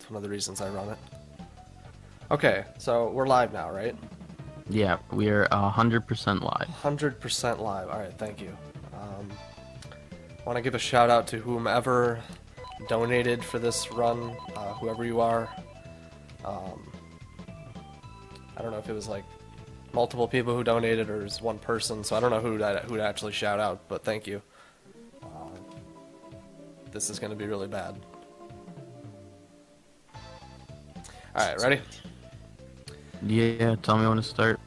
It's one of the reasons I run it. Okay, so we're live now, right? Yeah, we're 100% live. 100% live. Alright, thank you. I want to give a shout out to whomever donated for this run, whoever you are. I don't know if it was like multiple people who donated or just one person, so I don't know who to actually shout out, but thank you. This is going to be really bad. Alright, ready? Yeah, tell me when to start.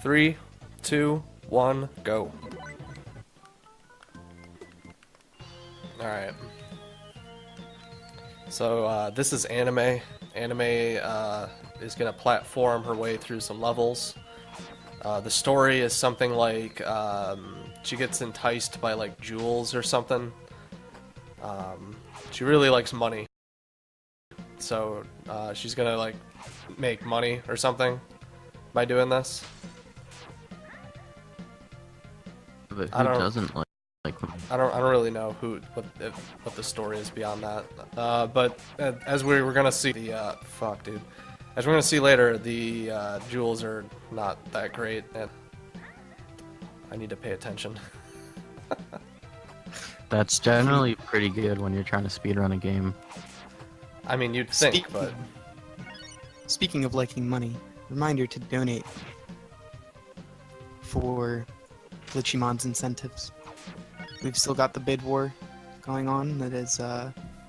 3, 2, 1, go. Alright. So, this is anime. Anime is going to platform her way through some levels. The story is something like she gets enticed by like jewels or something. She really likes money. So she's going to like make money or something by doing this. But I who don't- doesn't like I don't really know what the story is beyond that. But as we're gonna see the fuck, dude. As we're gonna see later, the jewels are not that great, and I need to pay attention. That's generally pretty good when you're trying to speedrun a game. I mean, you'd think, but Speaking of liking money, reminder to donate for Glitchimon's incentives. We've still got the bid war going on that is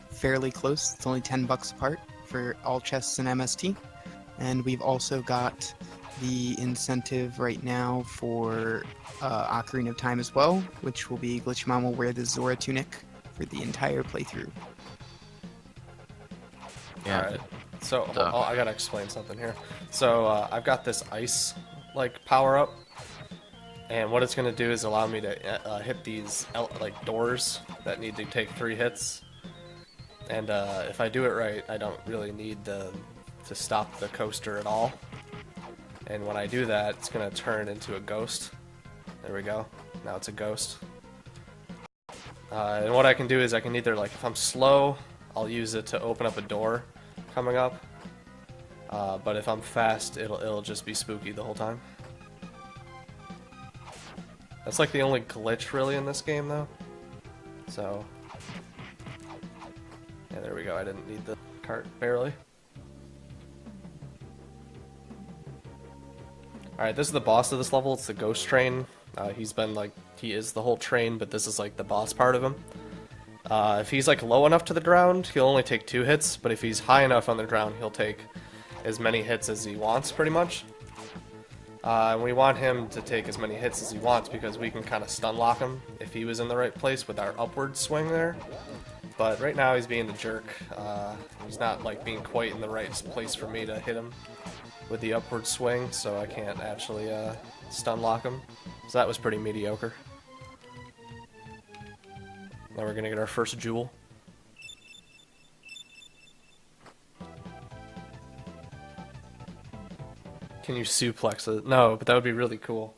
fairly close. It's only $10 apart for all chests and MST. And we've also got the incentive right now for Ocarina of Time as well, which will be Glitchimon will wear the Zora tunic for the entire playthrough. Yeah. alright. So I gotta explain something here. So I've got this ice like power up. And what it's going to do is allow me to hit these like doors that need to take 3 hits. And if I do it right, I don't really need to stop the coaster at all. And when I do that, it's going to turn into a ghost. There we go. Now it's a ghost. And what I can do is I can either, like, if I'm slow, I'll use it to open up a door coming up. But if I'm fast, it'll just be spooky the whole time. That's like the only glitch really in this game though. So, yeah, there we go. I didn't need the cart, barely. Alright, this is the boss of this level. It's the ghost train. He is the whole train, but this is like the boss part of him. If he's like low enough to the ground, he'll only take 2 hits, but if he's high enough on the ground, he'll take as many hits as he wants, pretty much. And we want him to take as many hits as he wants because we can kind of stun lock him if he was in the right place with our upward swing there. But right now he's being a jerk. He's not like being quite in the right place for me to hit him with the upward swing, so I can't actually stun lock him. So that was pretty mediocre. Now we're gonna get our first jewel. Can you suplex it? No, but that would be really cool.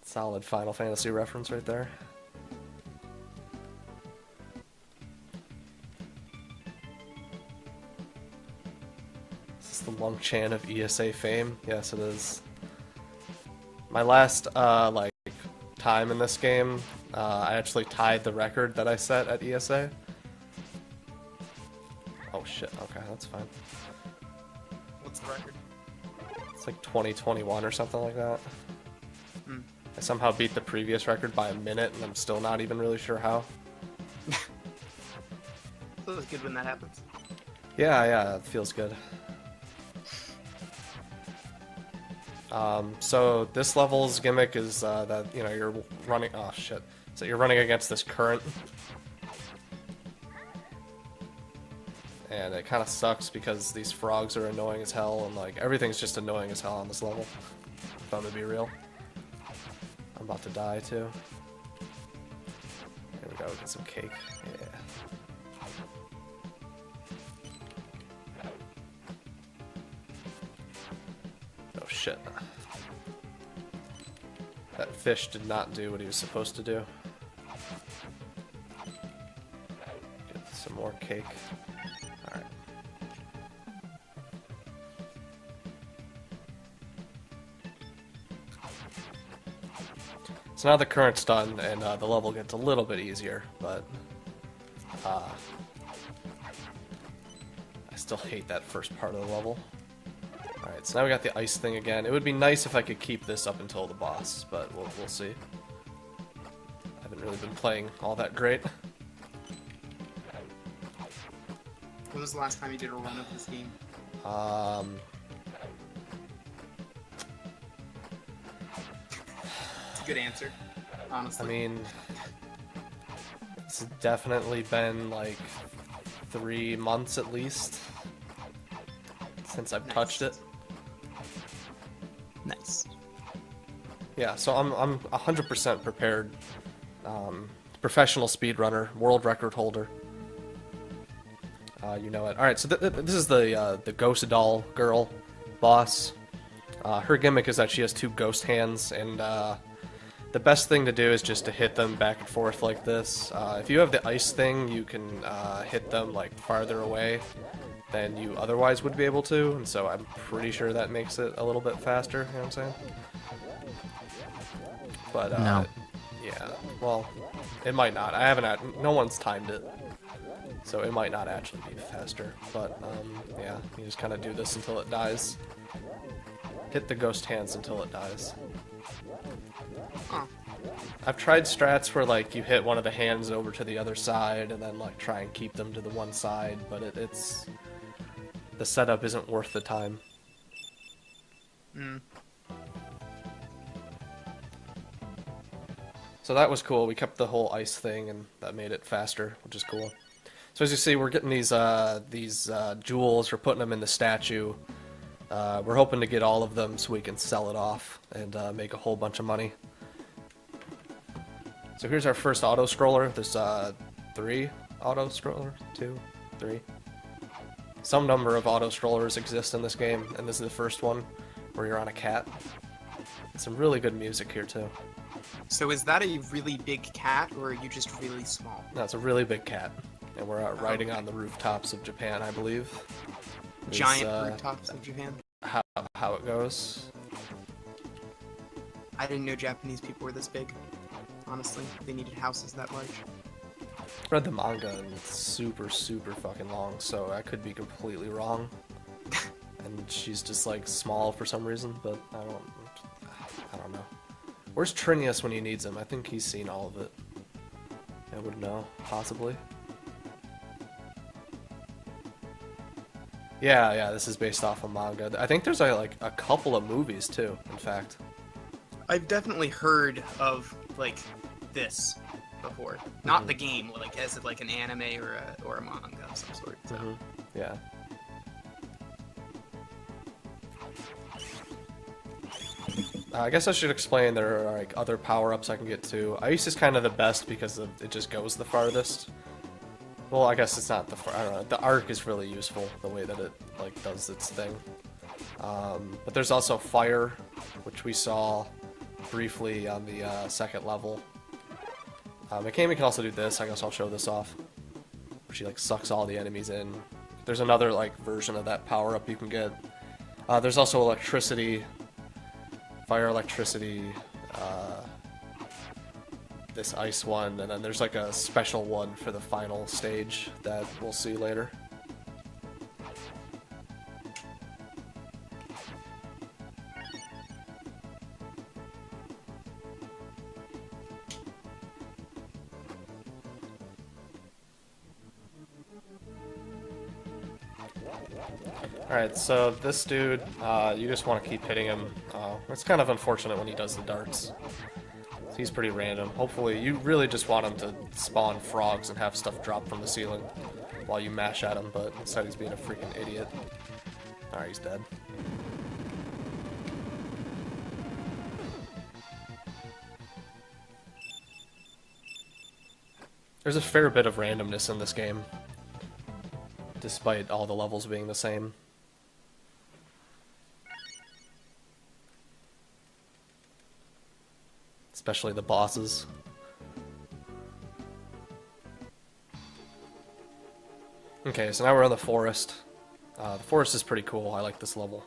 Solid Final Fantasy reference right there. Is this the Lurkchan of ESA fame? Yes, it is. My last, like, time in this game, I actually tied the record that I set at ESA. Oh shit, okay, that's fine. What's the record? It's like 2021 or something like that. Hmm. I somehow beat the previous record by a minute, and I'm still not even really sure how. So it's good when that happens. Yeah, it feels good. So this level's gimmick is that, you know, you're running... Oh, shit. So you're running against this current. And it kind of sucks because these frogs are annoying as hell, and like everything's just annoying as hell on this level. If I'm gonna be real. I'm about to die too. Here we go, get some cake. Yeah. Oh shit. That fish did not do what he was supposed to do. Some more cake. Alright. So now the current's done, and the level gets a little bit easier, but I still hate that first part of the level. Alright, so now we got the ice thing again. It would be nice if I could keep this up until the boss, but we'll see. I haven't really been playing all that great. When was the last time you did a run of this game? It's a good answer, honestly. I mean, it's definitely been like 3 months at least since I've touched it. Nice. Yeah, so I'm 100% prepared. Professional speedrunner, world record holder. You know it. All right, so this is the ghost doll girl boss. Her gimmick is that she has 2 ghost hands, and the best thing to do is just to hit them back and forth like this. If you have the ice thing, you can hit them like farther away than you otherwise would be able to, and so I'm pretty sure that makes it a little bit faster. You know what I'm saying? But No. yeah, well, it might not. I haven't. No one's timed it. So it might not actually be faster, but yeah, you just kind of do this until it dies. Hit the ghost hands until it dies. Huh. I've tried strats where like you hit one of the hands over to the other side and then like try and keep them to the one side, but it's the setup isn't worth the time. Mm. So that was cool. We kept the whole ice thing, and that made it faster, which is cool. So as you see, we're getting these jewels. We're putting them in the statue. We're hoping to get all of them so we can sell it off and make a whole bunch of money. So here's our first auto-scroller. There's 3 auto-scrollers, 2, 3. Some number of auto-scrollers exist in this game, and this is the first one where you're on a cat. And some really good music here, too. So is that a really big cat, or are you just really small? No, it's a really big cat. And we're out riding on the rooftops of Japan, I believe. Is, Giant rooftops of Japan? How it goes. I didn't know Japanese people were this big. Honestly, they needed houses that large. I read the manga, and it's super, super fucking long, so I could be completely wrong. And she's just, like, small for some reason, but I don't know. Where's Trinius when he needs him? I think he's seen all of it. I would know, possibly. Yeah, this is based off a manga. I think there's like a couple of movies too, in fact. I've definitely heard of like this before. Not the game, like as like an anime or a manga of some sort. So. Yeah. I guess I should explain there are like other power-ups I can get to. Ice is kind of the best because it just goes the farthest. Well, I guess it's not the I don't know. The arc is really useful, the way that it like does its thing. But there's also fire, which we saw briefly on the second level. Mikami can also do this. I guess I'll show this off. She like sucks all the enemies in. There's another like version of that power-up you can get. There's also electricity. Fire, electricity, this ice one, and then there's like a special one for the final stage that we'll see later. Alright, so this dude, you just want to keep hitting him. It's kind of unfortunate when he does the darts. He's pretty random. Hopefully, you really just want him to spawn frogs and have stuff drop from the ceiling while you mash at him, but instead he's being a freaking idiot. Alright, he's dead. There's a fair bit of randomness in this game, despite all the levels being the same. Especially the bosses. Okay, so now we're on the forest. The forest is pretty cool. I like this level.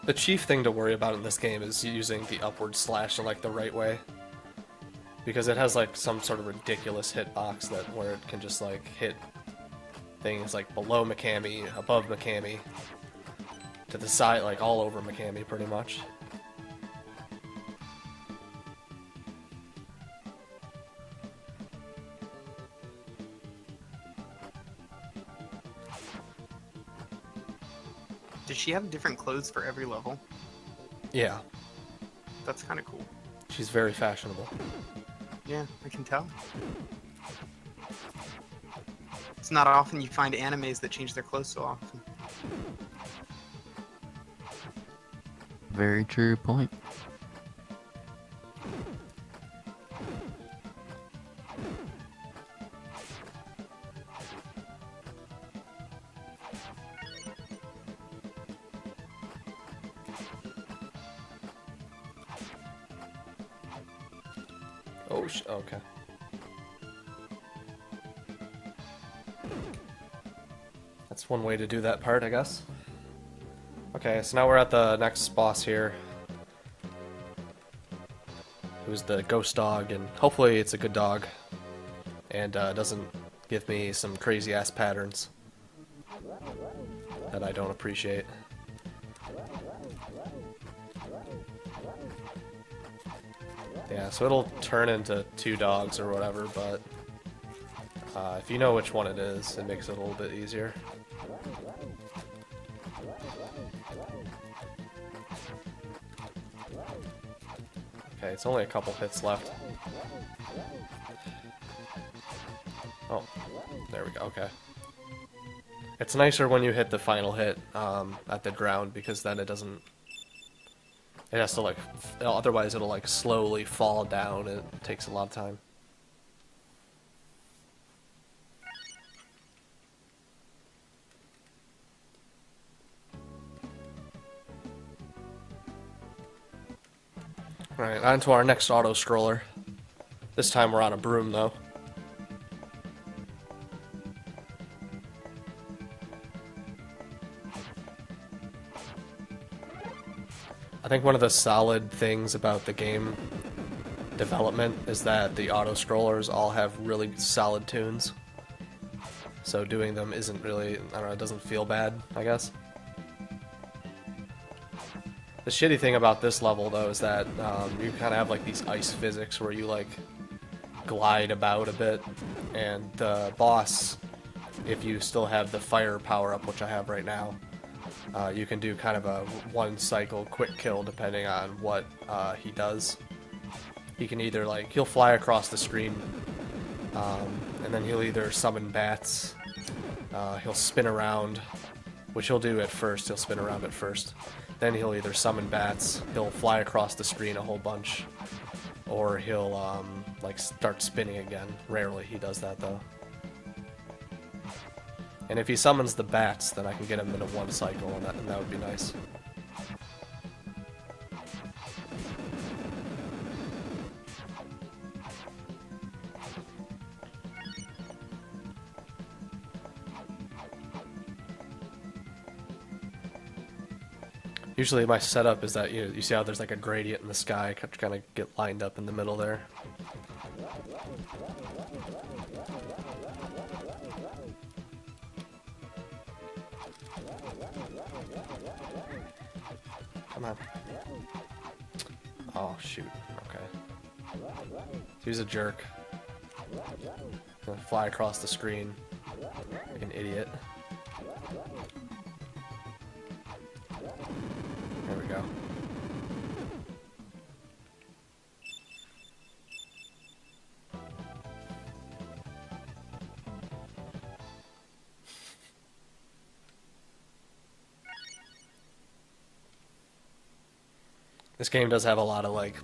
The chief thing to worry about in this game is using the upward slash in like the right way. Because it has like some sort of ridiculous hitbox that where it can just like hit things like below Mikami, above Mikami, to the side, like all over Mikami pretty much. Does she have different clothes for every level? Yeah, That's kind of cool. she's very fashionable. Yeah, I can tell. It's not often you find animes that change their clothes so often. Very true point. Oh, okay. That's one way to do that part, I guess. Okay, so now we're at the next boss here. Who's the ghost dog, and hopefully it's a good dog. And doesn't give me some crazy ass patterns that I don't appreciate. Yeah, so it'll turn into two dogs or whatever, but if you know which one it is, it makes it a little bit easier. Okay, it's only a couple hits left. Oh, there we go, okay. It's nicer when you hit the final hit at the ground, because then it doesn't... It has to, like, otherwise it'll, like, slowly fall down. It takes a lot of time. Alright, on to our next auto-scroller. This time we're on a broom, though. I think one of the solid things about the game development is that the auto-scrollers all have really solid tunes. So doing them isn't really, I don't know, it doesn't feel bad, I guess. The shitty thing about this level, though, is that you kind of have like these ice physics where you like glide about a bit, and the boss, if you still have the fire power-up, which I have right now, you can do kind of a one-cycle quick kill depending on what he does. He can either, like, he'll fly across the screen, and then he'll either summon bats, he'll spin around, which he'll do at first, he'll spin around at first. Then he'll either summon bats, he'll fly across the screen a whole bunch, or he'll, like, start spinning again. Rarely he does that, though. And if he summons the bats, then I can get him in a one cycle, and that would be nice. Usually my setup is that, you see how there's like a gradient in the sky, kind of get lined up in the middle there. Come on. Oh, shoot. Okay. He's a jerk. Gonna fly across the screen like an idiot. There we go. This game does have a lot of, like,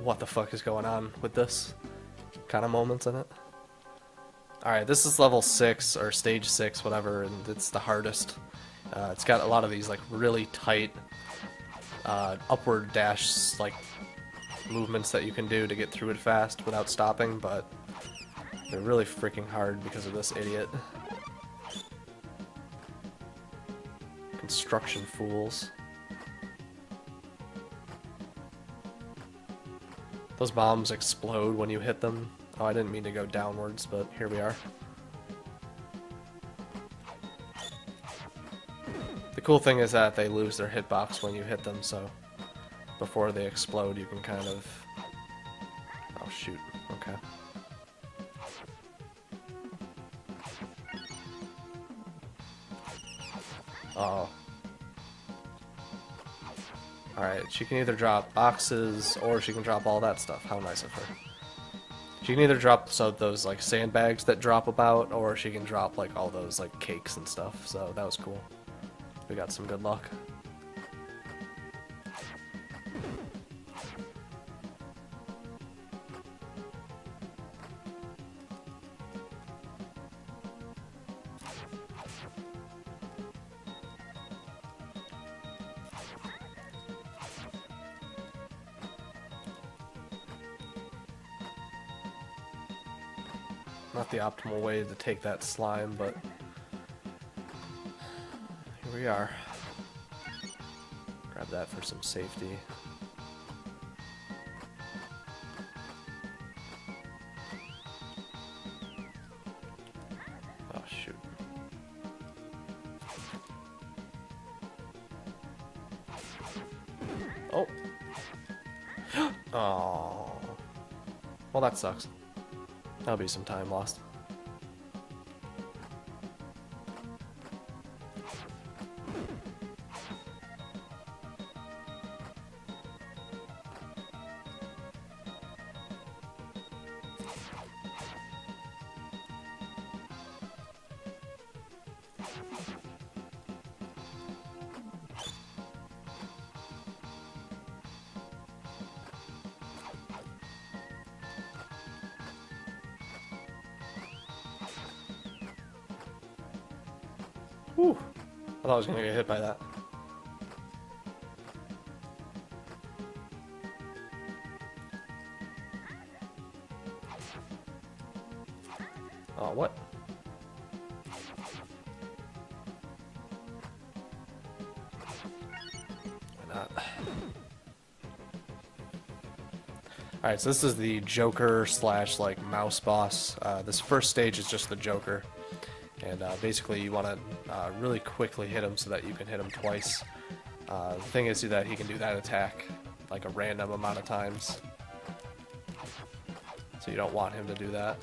what the fuck is going on with this kind of moments in it. Alright, this is level 6, or stage 6, whatever, and it's the hardest. It's got a lot of these, like, really tight upward dash, like, movements that you can do to get through it fast without stopping, but they're really freaking hard because of this idiot. Construction fools. Those bombs explode when you hit them. Oh, I didn't mean to go downwards, but here we are. The cool thing is that they lose their hitbox when you hit them, so before they explode you can kind of... Oh shoot, okay. Uh-oh. Alright, she can either drop boxes, or she can drop all that stuff. How nice of her. She can either drop those like sandbags that drop about, or she can drop like all those like cakes and stuff, so that was cool. We got some good luck. Not the optimal way to take that slime, but here we are. Grab that for some safety. Oh shoot. Oh. Oh. Well, that sucks. That'll be some time lost. Whew. I thought I was gonna get hit by that. Oh, what? Why not? Alright, so this is the Joker slash like mouse boss. This first stage is just the Joker. And basically you want to really quickly hit him so that you can hit him twice. The thing is that he can do that attack like a random amount of times. So you don't want him to do that.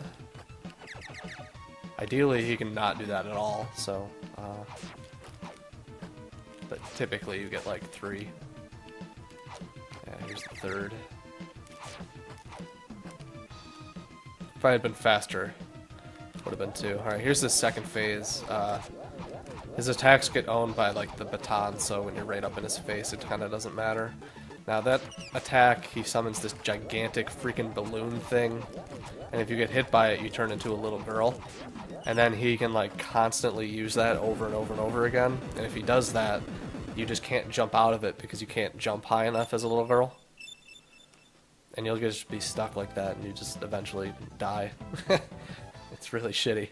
Ideally he can not do that at all, so... but typically you get like 3. Yeah, here's the third. If I had been faster, would have been 2. Alright, here's the second phase. His attacks get owned by like the baton, so when you're right up in his face it kinda doesn't matter. Now that attack, he summons this gigantic freaking balloon thing, and if you get hit by it you turn into a little girl. And then he can like constantly use that over and over and over again, and if he does that, you just can't jump out of it because you can't jump high enough as a little girl. And you'll just be stuck like that and you just eventually die. It's really shitty.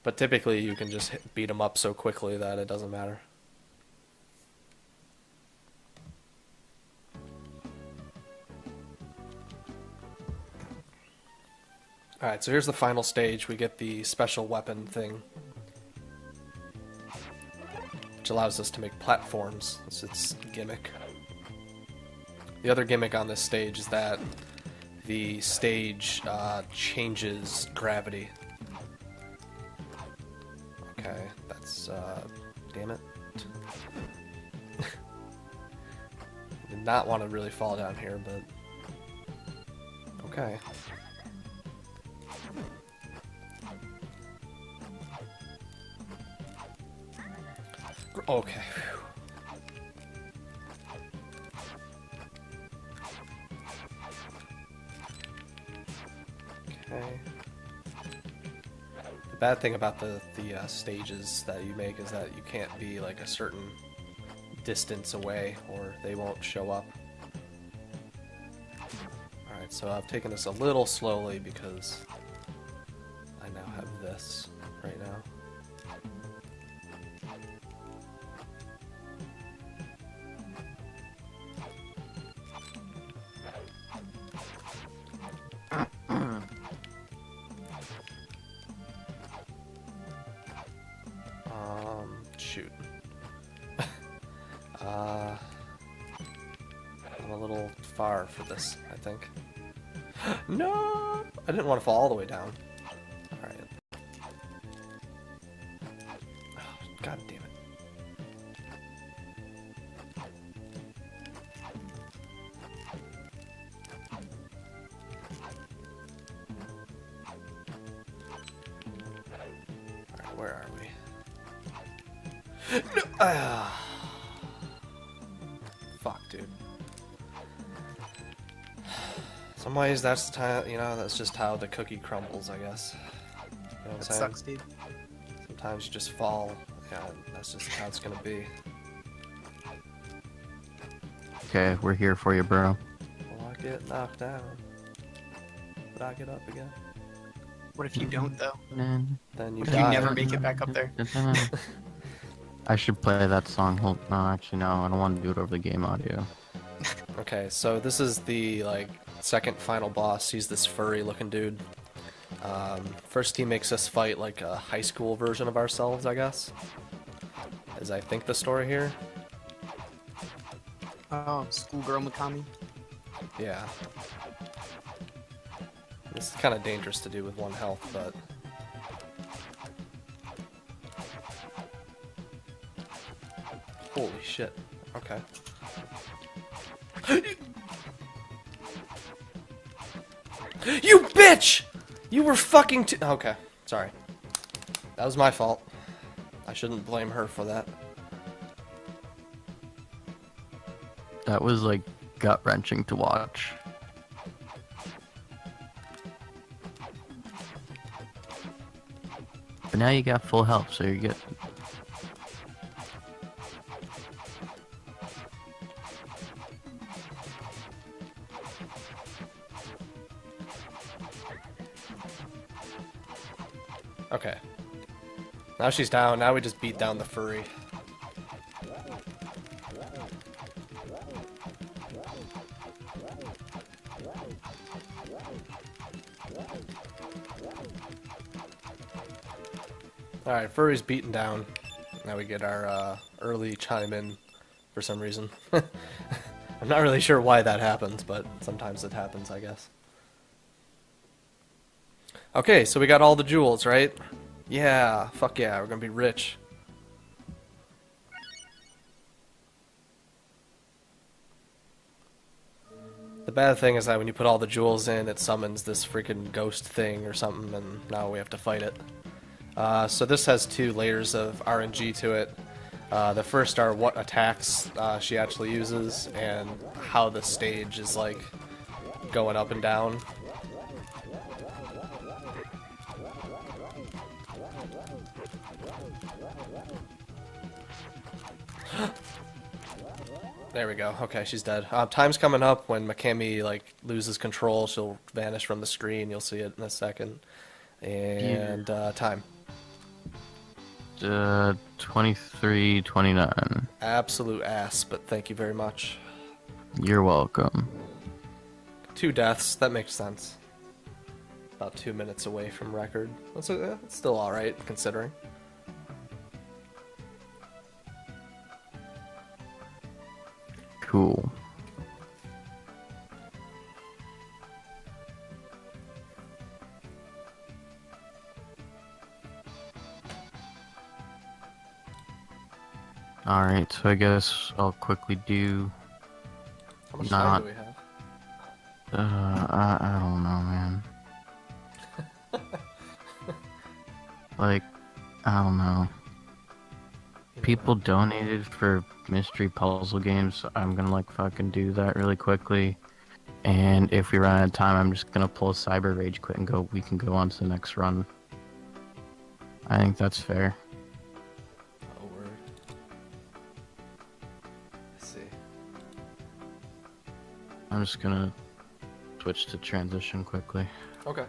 But typically you can just beat him up so quickly that it doesn't matter. Alright, so here's the final stage. We get the special weapon thing, which allows us to make platforms. That's its gimmick. The other gimmick on this stage is that the stage changes gravity. Okay, that's, damn it. Did not want to really fall down here, but... okay. Okay. bad thing about the stages that you make is that you can't be like a certain distance away or they won't show up. Alright, so I've taken this a little slowly because I now have this right now. Shoot. I'm a little far for this, I think. No! I didn't want to fall all the way down. Alright. Oh, God damn it. Alright, where are we? No. Fuck, dude. Some ways that's the time, you know, that's just how the cookie crumbles, I guess. You know what I'm That saying? sucks, dude. Sometimes you just fall. Yeah, that's just how it's gonna be. Okay, we're here for you, bro. Well, I get knocked down, but I get up again. What if you don't, though? Then you What if you die. never make it back up there? I should play that song. Hold, no, actually, no. I don't want to do it over the game audio. Okay, so this is the like second final boss. He's this furry-looking dude. First, he makes us fight like a high school version of ourselves, I guess. Is I think the story here. Oh, schoolgirl Mikami. Yeah. This is kind of dangerous to do with one health, but... Holy shit. Okay. You bitch! You were fucking okay, sorry. That was my fault. I shouldn't blame her for that. That was like gut-wrenching to watch. But now you got full health, so you're good. Okay. Now she's down. Now we just beat down the furry. Alright, furry's beaten down. Now we get our early chime in for some reason. I'm not really sure why that happens, but sometimes it happens, I guess. Okay, so we got all the jewels, right? Yeah, fuck yeah, we're gonna be rich. The bad thing is that when you put all the jewels in, it summons this freaking ghost thing or something, and now we have to fight it. So this has two layers of RNG to it. The first are what attacks she actually uses, and how the stage is like going up and down. There we go. Okay, she's dead. Time's coming up when Mikami like loses control. She'll vanish from the screen. You'll see it in a second. And time. 23:29. Absolute ass, but thank you very much. You're welcome. 2 deaths. That makes sense. About 2 minutes away from record. That's it's still all right considering. Cool. Alright, so I guess I'll quickly do... How much time do we have? I don't know, man. Like, I don't know. People donated for mystery puzzle games, so I'm gonna like fucking do that really quickly. And if we run out of time, I'm just gonna pull a Cyber Rage quit and go. We can go on to the next run. I think that's fair. Oh, word. Let's see. I'm just gonna switch to transition quickly. Okay.